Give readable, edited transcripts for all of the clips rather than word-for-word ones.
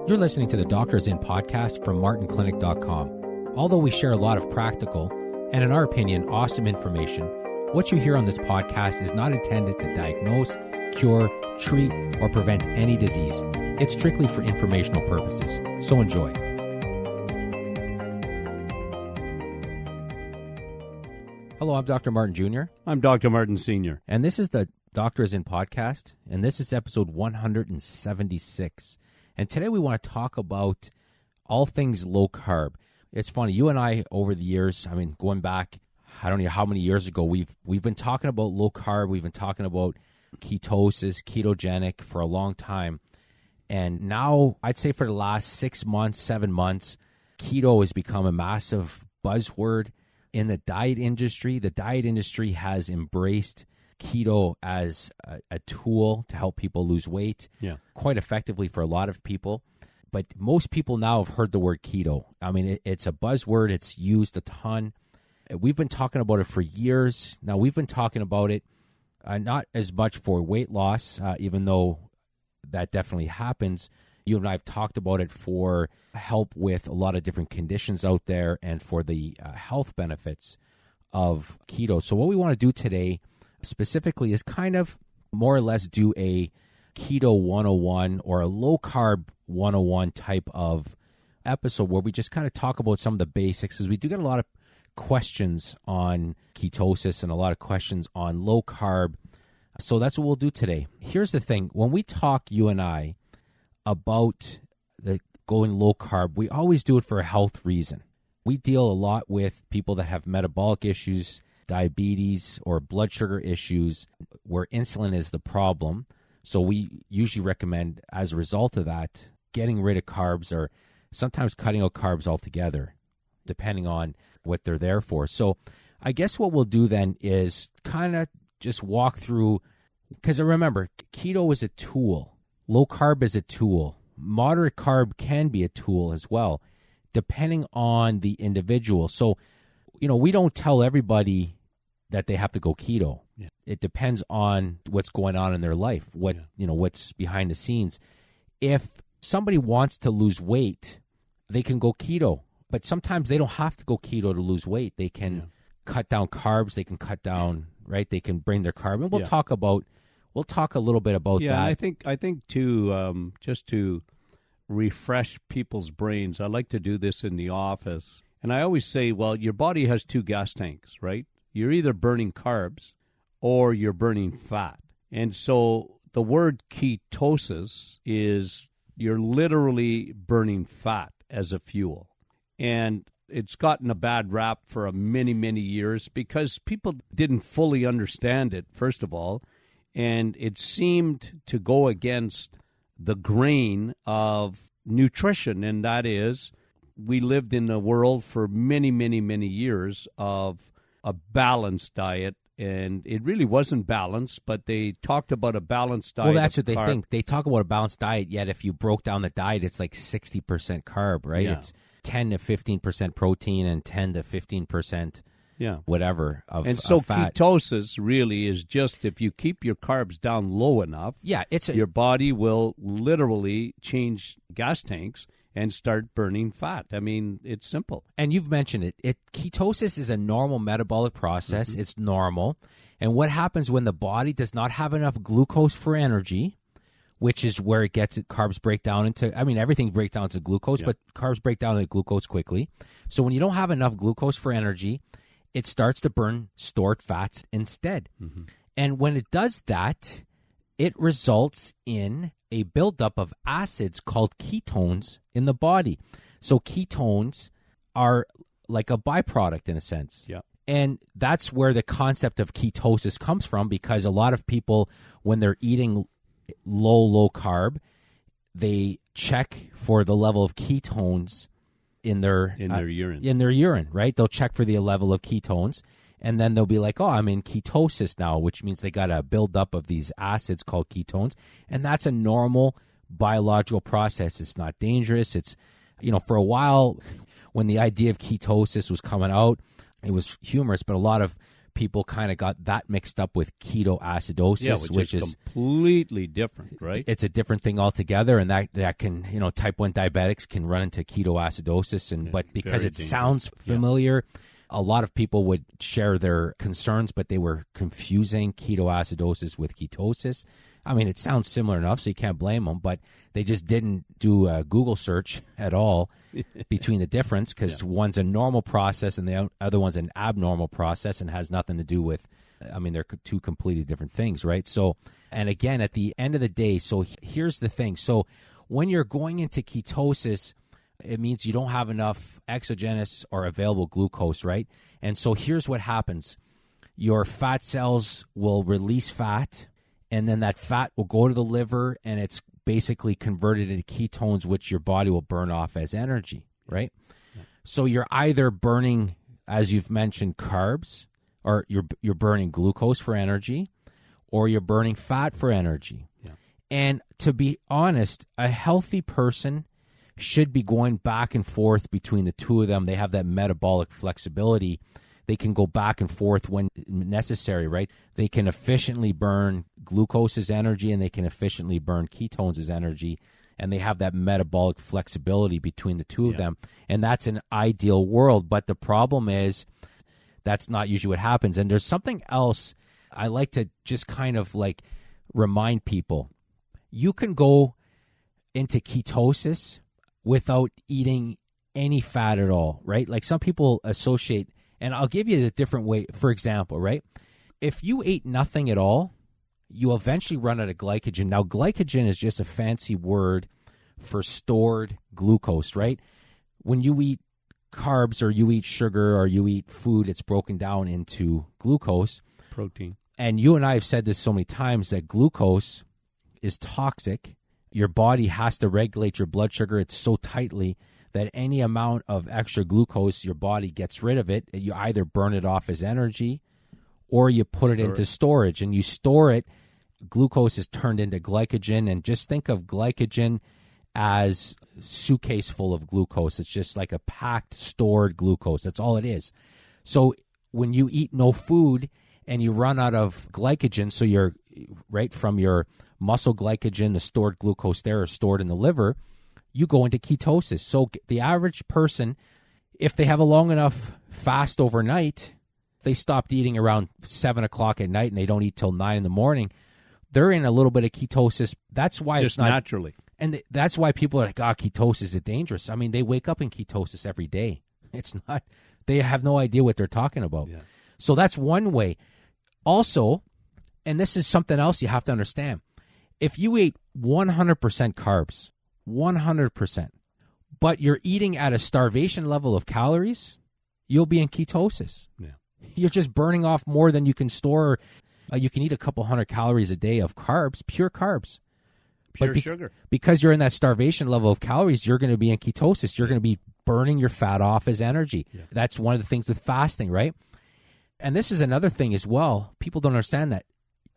You're listening to the Doctors In podcast from martinclinic.com. Although we share a lot of practical and, in our opinion, awesome information, what you hear on this podcast is not intended to diagnose, cure, treat, or prevent any disease. It's strictly for informational purposes. So enjoy. Hello, I'm Dr. Martin Jr. I'm Dr. Martin Sr. And this is the Doctors In podcast, and this is episode 176. And today we want to talk about all things low carb. It's funny, you and I over the years, going back, I don't know how many years ago, we've been talking about low carb, we've been talking about ketosis, ketogenic for a long time. And now, I'd say for the last 6 months, 7 months, keto has become a massive buzzword in the diet industry. The diet industry has embraced keto as a tool to help people lose weight quite effectively for a lot of people. But most people now have heard the word keto. It's a buzzword. It's used a ton. We've been talking about it for years. Now, we've been talking about it not as much for weight loss, even though that definitely happens. You and I have talked about it for help with a lot of different conditions out there and for the health benefits of keto. So what we want to do today specifically is kind of more or less do a keto 101 or a low carb 101 type of episode where we just kind of talk about some of the basics, because we do get a lot of questions on ketosis and a lot of questions on low carb. So that's what we'll do today. Here's the thing. When we talk, you and I, about the going low carb, we always do it for a health reason. We deal a lot with people that have metabolic issues, diabetes, or blood sugar issues where insulin is the problem. So we usually recommend, as a result of that, getting rid of carbs or sometimes cutting out carbs altogether, depending on what they're there for. So I guess what we'll do then is kind of just walk through, because remember, keto is a tool. Low carb is a tool. Moderate carb can be a tool as well, depending on the individual. So, we don't tell everybody that they have to go keto. Yeah. It depends on what's going on in their life, what's behind the scenes. If somebody wants to lose weight, they can go keto. But sometimes they don't have to go keto to lose weight. They can cut down carbs. They can cut down, right? They can bring their carb. And we'll talk a little bit about that. Yeah, I think too, just to refresh people's brains, I like to do this in the office. And I always say, well, your body has two gas tanks, right? You're either burning carbs or you're burning fat. And so the word ketosis is you're literally burning fat as a fuel. And it's gotten a bad rap for many, many years because people didn't fully understand it, first of all. And it seemed to go against the grain of nutrition, and that is we lived in a world for many, many, many years of a balanced diet, and it really wasn't balanced, but they talked about a balanced diet. Well, that's what they think. They talk about a balanced diet, yet if you broke down the diet, it's like 60% carb, right? Yeah. It's 10 to 15% protein and 10 to 15% whatever of and so fat. Ketosis really is just if you keep your carbs down low enough, your body will literally change gas tanks and start burning fat. It's simple. And you've mentioned it. Ketosis is a normal metabolic process. Mm-hmm. It's normal. And what happens when the body does not have enough glucose for energy, which is where it gets carbs break down into, everything breaks down to glucose, but carbs break down into glucose quickly. So when you don't have enough glucose for energy, it starts to burn stored fats instead. Mm-hmm. And when it does that, it results in a buildup of acids called ketones in the body. So ketones are like a byproduct in a sense. Yeah. And that's where the concept of ketosis comes from, because a lot of people, when they're eating low carb, they check for the level of ketones in their urine, right? They'll check for the level of ketones, and then they'll be like, oh, I'm in ketosis now, which means they got a buildup of these acids called ketones, and that's a normal biological process. It's not dangerous. It's, for a while when the idea of ketosis was coming out, it was humorous, but a lot of people kind of got that mixed up with ketoacidosis, which is completely different, right? It's a different thing altogether, and that can, type 1 diabetics can run into ketoacidosis, but because it sounds familiar, a lot of people would share their concerns, but they were confusing ketoacidosis with ketosis. I mean, it sounds similar enough, so you can't blame them, but they just didn't do a Google search at all between the difference, because one's a normal process and the other one's an abnormal process and has nothing to do with, they're two completely different things, right? So, and again, at the end of the day, so here's the thing. So when you're going into ketosis, it means you don't have enough exogenous or available glucose, right? And so here's what happens. Your fat cells will release fat, and then that fat will go to the liver, and it's basically converted into ketones, which your body will burn off as energy, right? Yeah. So you're either burning, as you've mentioned, carbs, or you're burning glucose for energy, or you're burning fat for energy. Yeah. And to be honest, a healthy person should be going back and forth between the two of them. They have that metabolic flexibility. They can go back and forth when necessary, right? They can efficiently burn glucose as energy, and they can efficiently burn ketones as energy, and they have that metabolic flexibility between the two of them, and that's an ideal world. But the problem is that's not usually what happens. And there's something else I like to just kind of like remind people. You can go into ketosis without eating any fat at all, right? Like some people associate, and I'll give you a different way. For example, right? If you ate nothing at all, you eventually run out of glycogen. Now, glycogen is just a fancy word for stored glucose, right? When you eat carbs or you eat sugar or you eat food, it's broken down into glucose. Protein. And you and I have said this so many times that glucose is toxic. Your body has to regulate your blood sugar. It's so tightly that any amount of extra glucose, your body gets rid of it. You either burn it off as energy or you put it into storage, and you store it. Glucose is turned into glycogen, and just think of glycogen as a suitcase full of glucose. It's just like a packed, stored glucose. That's all it is. So when you eat no food and you run out of glycogen, so you're right from your muscle glycogen, the stored glucose there is stored in the liver, you go into ketosis. So the average person, if they have a long enough fast overnight, they stopped eating around 7 o'clock at night and they don't eat till 9 in the morning, they're in a little bit of ketosis. That's why just it's not naturally. And that's why people are like, ketosis is dangerous. I mean, they wake up in ketosis every day. It's not, they have no idea what they're talking about. Yeah. So that's one way. Also, and this is something else you have to understand. If you ate 100% carbs, 100%, but you're eating at a starvation level of calories, you'll be in ketosis. Yeah. You're just burning off more than you can store. You can eat a couple hundred calories a day of carbs, pure carbs. Pure sugar. Because you're in that starvation level of calories, you're going to be in ketosis. You're going to be burning your fat off as energy. Yeah. That's one of the things with fasting, right? And this is another thing as well. People don't understand that.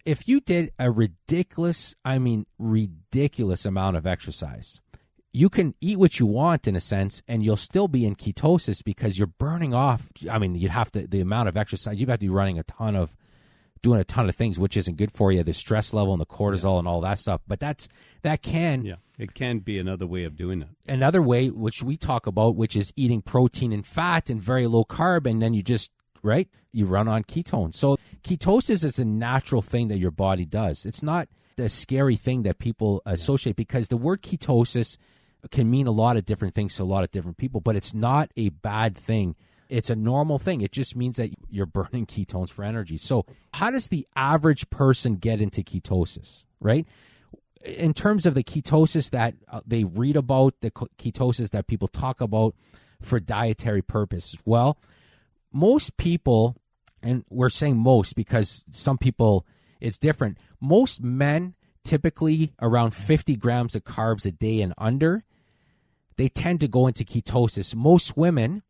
If you did a ridiculous amount of exercise, you can eat what you want in a sense, and you'll still be in ketosis because you're burning off. I mean, the amount of exercise, you'd have to be doing a ton of things, which isn't good for you, the stress level and the cortisol and all that stuff. But it can be another way of doing it. Another way, which we talk about, which is eating protein and fat and very low carb, and then you run on ketones. So ketosis is a natural thing that your body does. It's not the scary thing that people associate, because the word ketosis can mean a lot of different things to a lot of different people, but it's not a bad thing. It's a normal thing. It just means that you're burning ketones for energy. So how does the average person get into ketosis, right? In terms of the ketosis that they read about, the ketosis that people talk about for dietary purposes, well, most people, and we're saying most because some people it's different, most men typically around 50 grams of carbs a day and under, they tend to go into ketosis. Most women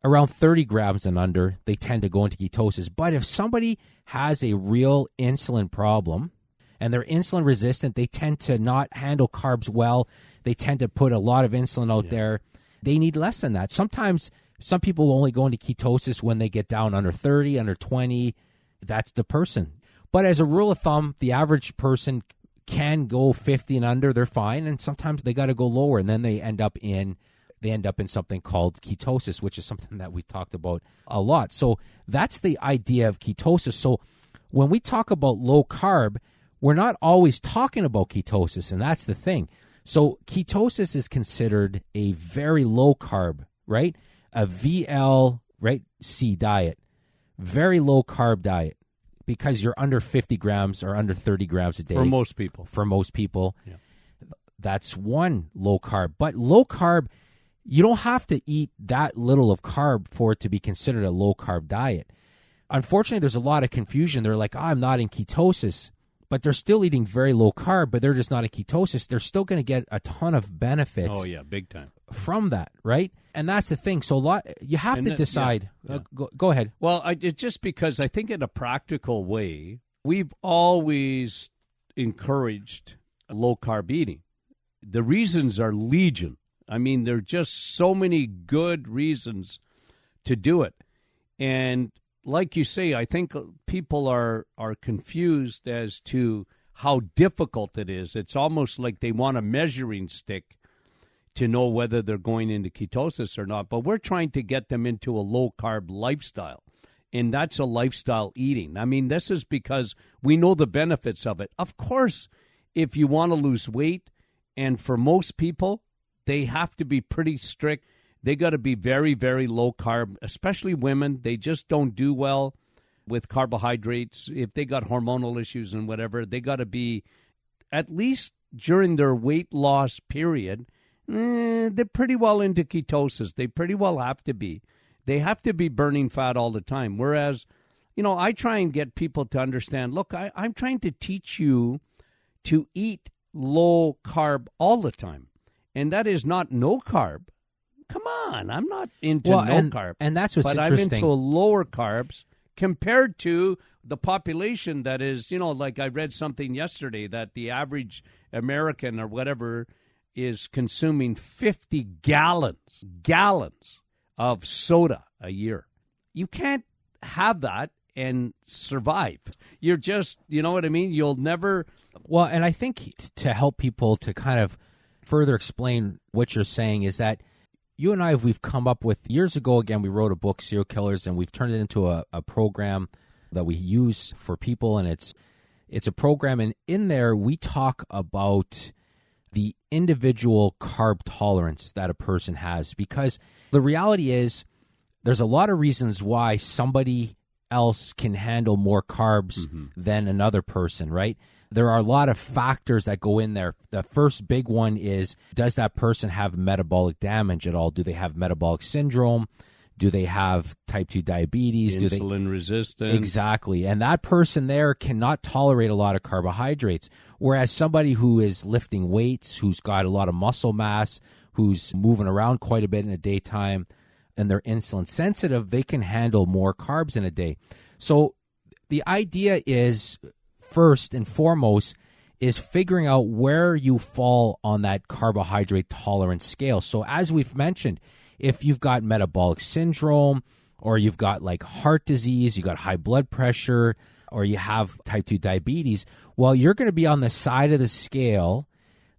around 30 grams and under, they tend to go into ketosis. But if somebody has a real insulin problem and they're insulin resistant, they tend to not handle carbs well. They tend to put a lot of insulin out there. They need less than that. Sometimes Some people only go into ketosis when they get down under 30, under 20. That's the person. But as a rule of thumb, the average person can go 50 and under, they're fine, and sometimes they got to go lower, and then they end up in something called ketosis, which is something that we talked about a lot. So that's the idea of ketosis. So when we talk about low carb, we're not always talking about ketosis, and that's the thing. So ketosis is considered a very low carb, right? A VL, right, C diet, very low carb diet, because you're under 50 grams or under 30 grams a day. For most people. Yeah. That's one low carb. But low carb, you don't have to eat that little of carb for it to be considered a low carb diet. Unfortunately, there's a lot of confusion. They're like, I'm not in ketosis, but they're still eating very low carb, but they're just not in ketosis. They're still going to get a ton of benefits. Oh, yeah, big time. From that, right? And that's the thing. So you have to decide. Yeah. Go ahead. Well, it's just because I think in a practical way, we've always encouraged low-carb eating. The reasons are legion. I mean, there are just so many good reasons to do it. And like you say, I think people are confused as to how difficult it is. It's almost like they want a measuring stick to know whether they're going into ketosis or not. But we're trying to get them into a low-carb lifestyle, and that's a lifestyle eating. I mean, this is because we know the benefits of it. Of course, if you want to lose weight, and for most people, they have to be pretty strict. They got to be very, very low carb, especially women. They just don't do well with carbohydrates. If they got hormonal issues and whatever, they got to be, at least during their weight loss period, they're pretty well into ketosis. They pretty well have to be. They have to be burning fat all the time. Whereas, I try and get people to understand, look, I'm trying to teach you to eat low carb all the time. And that is not no carb. Come on, I'm not into carb. And that's what's but interesting. I'm into lower carbs compared to the population that is, like I read something yesterday that the average American or whatever is consuming 50 gallons of soda a year. You can't have that and survive. You're just, you know what I mean? You'll never. Well, and I think to help people to kind of further explain what you're saying is that you and I, we've come up with, years ago, again, we wrote a book, Serial Killers, and we've turned it into a program that we use for people, and it's a program, and in there we talk about the individual carb tolerance that a person has, because the reality is there's a lot of reasons why somebody else can handle more carbs than another person, right? There are a lot of factors that go in there. The first big one is, does that person have metabolic damage at all? Do they have metabolic syndrome? Do they have type 2 diabetes? Insulin resistance. Exactly. And that person there cannot tolerate a lot of carbohydrates. Whereas somebody who is lifting weights, who's got a lot of muscle mass, who's moving around quite a bit in the daytime, and they're insulin sensitive, they can handle more carbs in a day. So the idea is, first and foremost, is figuring out where you fall on that carbohydrate tolerance scale. So as we've mentioned, if you've got metabolic syndrome, or you've got like heart disease, you got high blood pressure, or you have type 2 diabetes, well, you're going to be on the side of the scale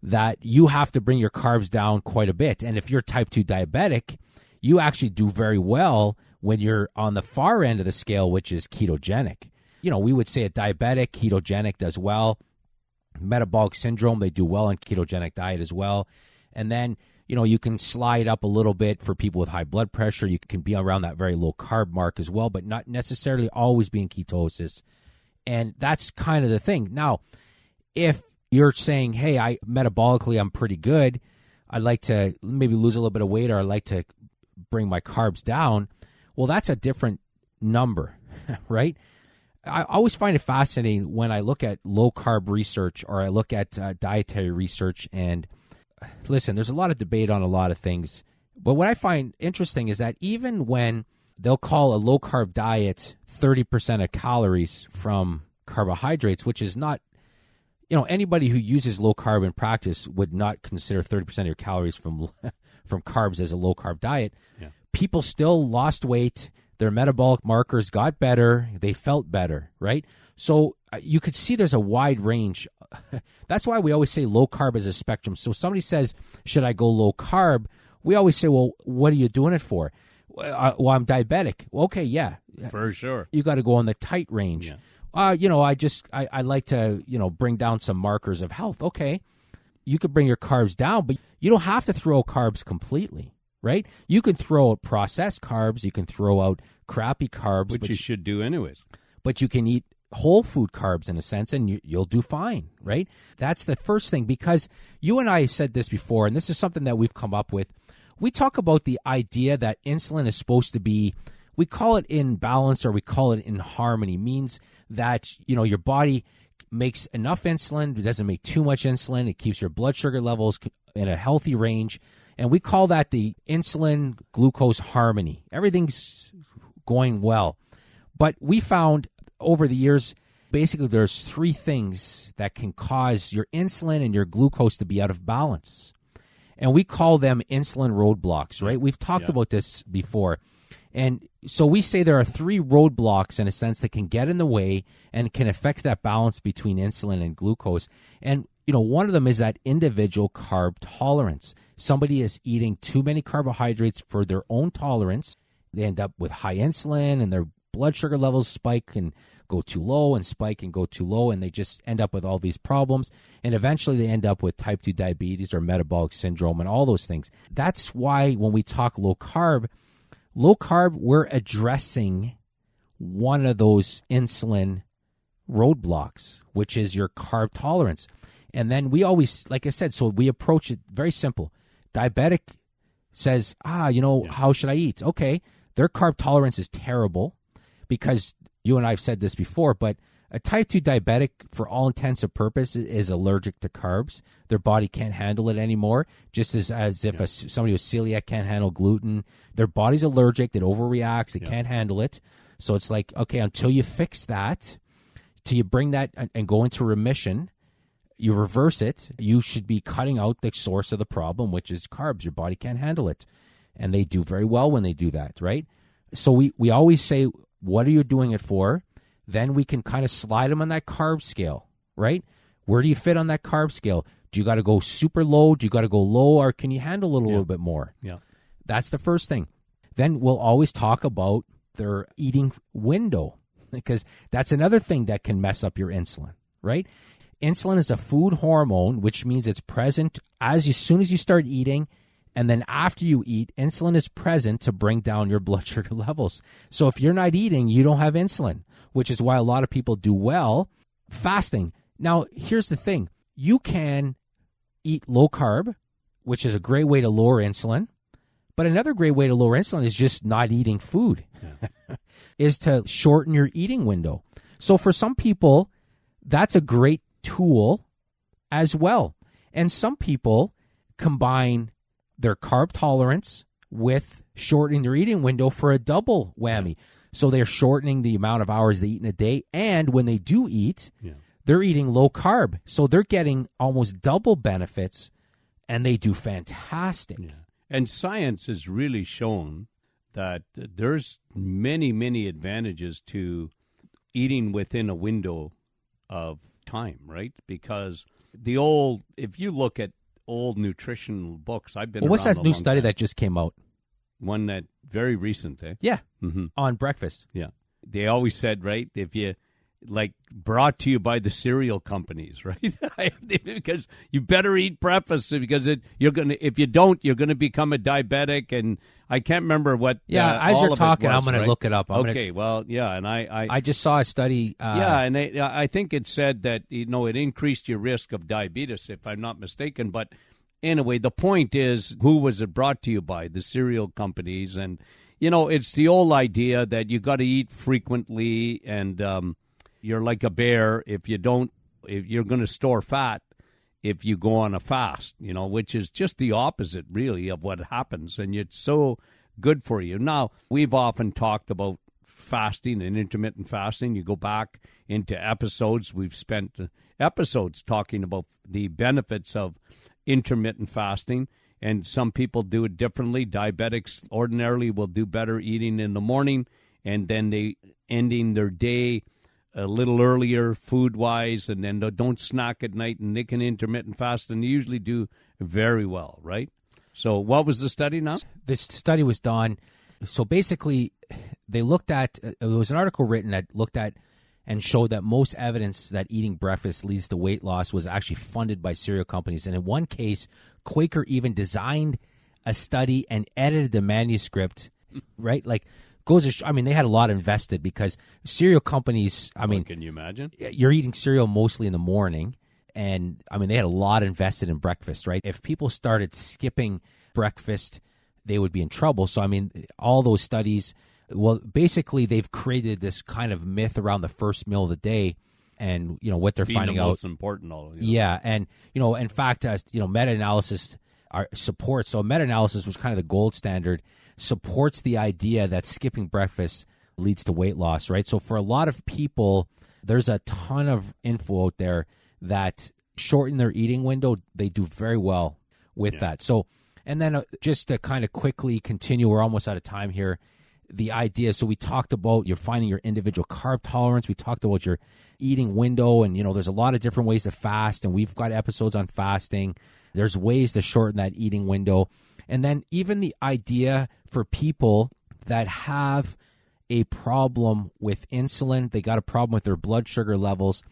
that you have to bring your carbs down quite a bit. And if you're type 2 diabetic, you actually do very well when you're on the far end of the scale, which is ketogenic. We would say a diabetic, ketogenic does well. Metabolic syndrome, they do well on ketogenic diet as well. And then, you can slide up a little bit for people with high blood pressure. You can be around that very low carb mark as well, but not necessarily always be in ketosis. And that's kind of the thing. Now, if you're saying, hey, metabolically, I'm pretty good, I'd like to maybe lose a little bit of weight, or I'd like to bring my carbs down, well, that's a different number, right? I always find it fascinating when I look at low-carb research, or I look at dietary research, and listen, there's a lot of debate on a lot of things, but what I find interesting is that even when they'll call a low-carb diet 30% of calories from carbohydrates, which is not, anybody who uses low-carb in practice would not consider 30% of your calories from carbs as a low-carb diet. Yeah. people still lost weight. Their metabolic markers got better. They felt better, right? So you could see there's a wide range. That's why we always say low carb is a spectrum. So somebody says, should I go low carb? We always say, well, what are you doing it for? Well, I'm diabetic. Well, okay, yeah. For sure. You got to go on the tight range. Yeah. I like to, bring down some markers of health. Okay. You could bring your carbs down, but you don't have to throw carbs completely, right? You can throw out processed carbs. You can throw out crappy carbs. Which you should do anyways. But you can eat whole food carbs in a sense, and you'll do fine, right? That's the first thing, because you and I said this before, and this is something that we've come up with. We talk about the idea that insulin is supposed to be, we call it in balance or we call it in harmony, means that, your body makes enough insulin, it doesn't make too much insulin, it keeps your blood sugar levels in a healthy range, and we call that the insulin glucose harmony. Everything's going well. But we found over the years, basically there's three things that can cause your insulin and your glucose to be out of balance. And we call them insulin roadblocks, right? We've talked about this before. And so we say there are three roadblocks, in a sense, that can get in the way and can affect that balance between insulin and glucose. And, one of them is that individual carb tolerance. Somebody is eating too many carbohydrates for their own tolerance. They end up with high insulin, and their blood sugar levels spike and go too low, and spike and go too low, and they just end up with all these problems. And eventually they end up with type 2 diabetes or metabolic syndrome and all those things. That's why when we talk low carb, we're addressing one of those insulin roadblocks, which is your carb tolerance. And then we always, like I said, so we approach it very simple. Diabetic says, how should I eat? Okay, their carb tolerance is terrible, because you and I have said this before, but a type 2 diabetic, for all intents and purposes, is allergic to carbs. Their body can't handle it anymore, just as if somebody with celiac can't handle gluten. Their body's allergic. It overreacts. It can't handle it. So it's like, okay, until you fix that, till you bring that and go into remission, you reverse it, you should be cutting out the source of the problem, which is carbs. Your body can't handle it. And they do very well when they do that, right? So we always say, what are you doing it for? Then we can kind of slide them on that carb scale, right? Where do you fit on that carb scale? Do you got to go super low? Do you got to go low? Or can you handle it a little bit more? Yeah. That's the first thing. Then we'll always talk about their eating window, because that's another thing that can mess up your insulin, right? Insulin is a food hormone, which means it's present as soon as you start eating. And then after you eat, insulin is present to bring down your blood sugar levels. So if you're not eating, you don't have insulin, which is why a lot of people do well fasting. Now, here's the thing. You can eat low carb, which is a great way to lower insulin. But another great way to lower insulin is just not eating food, is to shorten your eating window. So for some people, that's a great tool as well. And some people combine their carb tolerance with shortening their eating window for a double whammy. So they're shortening the amount of hours they eat in a day. And when they do eat, they're eating low carb. So they're getting almost double benefits, and they do fantastic. Yeah. And science has really shown that there's many, many advantages to eating within a window of time, right? Because if you look at old nutritional books, I've been what's around that a new long study time. that just came out? One that very recent, eh? Yeah, Mm-hmm. on breakfast. Yeah. They always said, right, if you, brought to you by the cereal companies, right? Because you better eat breakfast, because if you don't, you're going to become a diabetic. And I can't remember what. As all you're of talking, it was, I'm going right? to look it up. And I just saw a study. and I think it said that it increased your risk of diabetes, if I'm not mistaken. But anyway, the point is, who was it brought to you by? The cereal companies. And it's the old idea that you got to eat frequently, and you're like a bear if you're going to store fat if you go on a fast, which is just the opposite, really, of what happens. And it's so good for you. Now, we've often talked about fasting and intermittent fasting. You go back into episodes. We've spent episodes talking about the benefits of intermittent fasting. and some people do it differently. Diabetics ordinarily will do better eating in the morning, and then they ending their day a little earlier food-wise, and then don't snack at night, and they can intermittent fast, and they usually do very well, right? So what was the study now? This study was done. So basically, they looked at, there was an article written that looked at and showed that most evidence that eating breakfast leads to weight loss was actually funded by cereal companies. And in one case, Quaker even designed a study and edited the manuscript, right? Like, they had a lot invested because cereal companies, can you imagine? You're eating cereal mostly in the morning. And, they had a lot invested in breakfast, right? If people started skipping breakfast, they would be in trouble. So, all those studies, well, basically, they've created this kind of myth around the first meal of the day and, what they're Being finding the out. most important. Yeah. And, in fact, meta-analysis supports, so meta-analysis was kind of the gold standard, supports the idea that skipping breakfast leads to weight loss, right? So for a lot of people, there's a ton of info out there that shorten their eating window. They do very well with that. So, and then just to kind of quickly continue, we're almost out of time here. The idea, so we talked about you're finding your individual carb tolerance. We talked about your eating window, and, there's a lot of different ways to fast, and we've got episodes on fasting. There's ways to shorten that eating window. And then even the idea for people that have a problem with insulin, they got a problem with their blood sugar levels,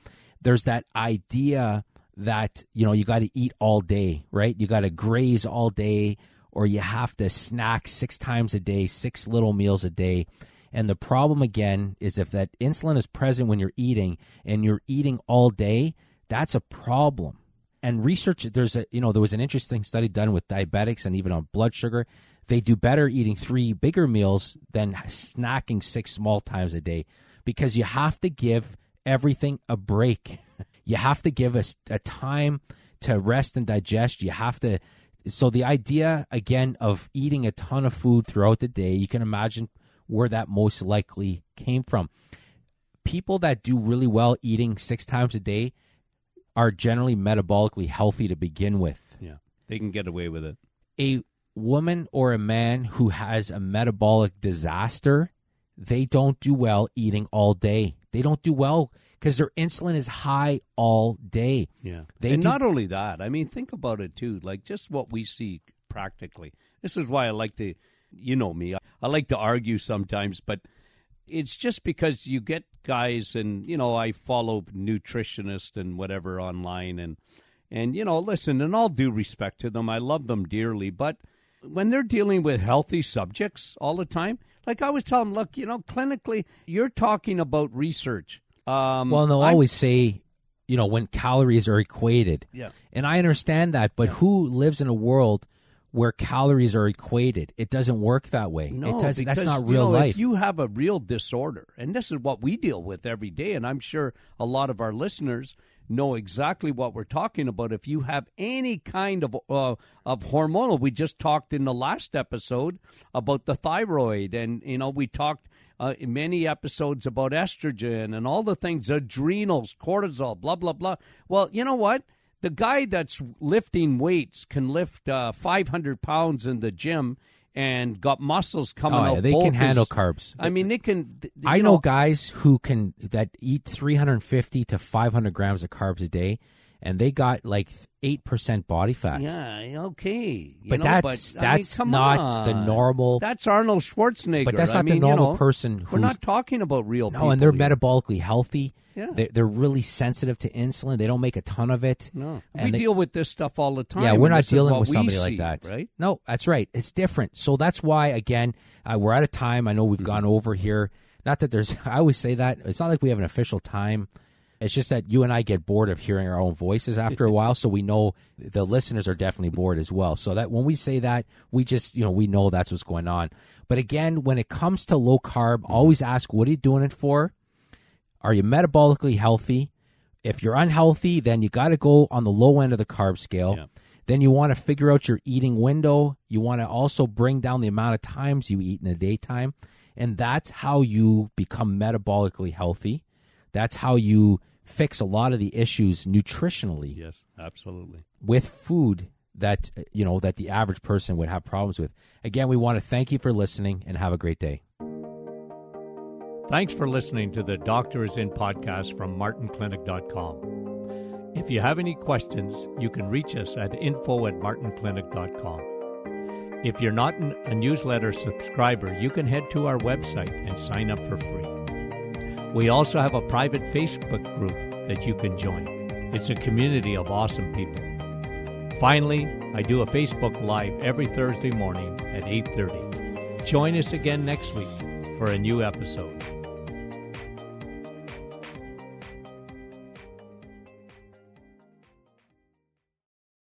there's that idea that, you got to eat all day, right? You got to graze all day, or you have to snack 6 times a day, 6 little meals a day. And the problem, again, is if that insulin is present when you're eating and you're eating all day, that's a problem. And research, there was an interesting study done with diabetics and even on blood sugar. They do better eating 3 bigger meals than snacking 6 small times a day, because you have to give everything a break. You have to give us a time to rest and digest. So the idea, again, of eating a ton of food throughout the day, you can imagine where that most likely came from. People that do really well eating 6 times a day are generally metabolically healthy to begin with. Yeah, they can get away with it. A woman or a man who has a metabolic disaster, they don't do well eating all day. They don't do well because their insulin is high all day. Yeah. Not only that, think about it too, like just what we see practically. This is why I like to, me, I like to argue sometimes, but it's just because you get guys, and, I follow nutritionists and whatever online, and listen, in all due respect to them, I love them dearly, but when they're dealing with healthy subjects all the time, like I always tell them, look, clinically, you're talking about research. Well, they'll always say, when calories are equated. Yeah. And I understand that, but who lives in a world where calories are equated? It doesn't work that way. No, because that's not real life. If you have a real disorder, and this is what we deal with every day, and I'm sure a lot of our listeners know exactly what we're talking about. If you have any kind of hormonal, we just talked in the last episode about the thyroid, and we talked in many episodes about estrogen and all the things, adrenals, cortisol, blah blah blah. Well, you know what? The guy that's lifting weights can lift 500 pounds in the gym and got muscles coming out. They can handle carbs. They can. I know guys that eat 350 to 500 grams of carbs a day, and they got like 8% body fat. Yeah, okay. That's not the normal. That's Arnold Schwarzenegger. But that's not the normal person. We're not talking about real people. No, and they're here. metabolically healthy. Yeah. They're really sensitive to insulin. They don't make a ton of it. No, we deal with this stuff all the time. Yeah, we're not dealing with somebody like that. Right? No, that's right. It's different. So that's why, again, we're out of time. I know we've gone over here. Not that I always say that. It's not like we have an official time. It's just that you and I get bored of hearing our own voices after a while, so we know the listeners are definitely bored as well. So that when we say that, we just, we know that's what's going on. But again, when it comes to low carb, always ask, what are you doing it for? Are you metabolically healthy? If you're unhealthy, then you got to go on the low end of the carb scale. Yeah. Then you want to figure out your eating window. You want to also bring down the amount of times you eat in a daytime. And that's how you become metabolically healthy. That's how you fix a lot of the issues nutritionally. Yes, absolutely. With food that that the average person would have problems with. Again, we want to thank you for listening and have a great day. Thanks for listening to the Doctor is In podcast from martinclinic.com. If you have any questions, you can reach us at info@martinclinic.com. If you're not a newsletter subscriber, you can head to our website and sign up for free. We also have a private Facebook group that you can join. It's a community of awesome people. Finally, I do a Facebook Live every Thursday morning at 8:30. Join us again next week for a new episode.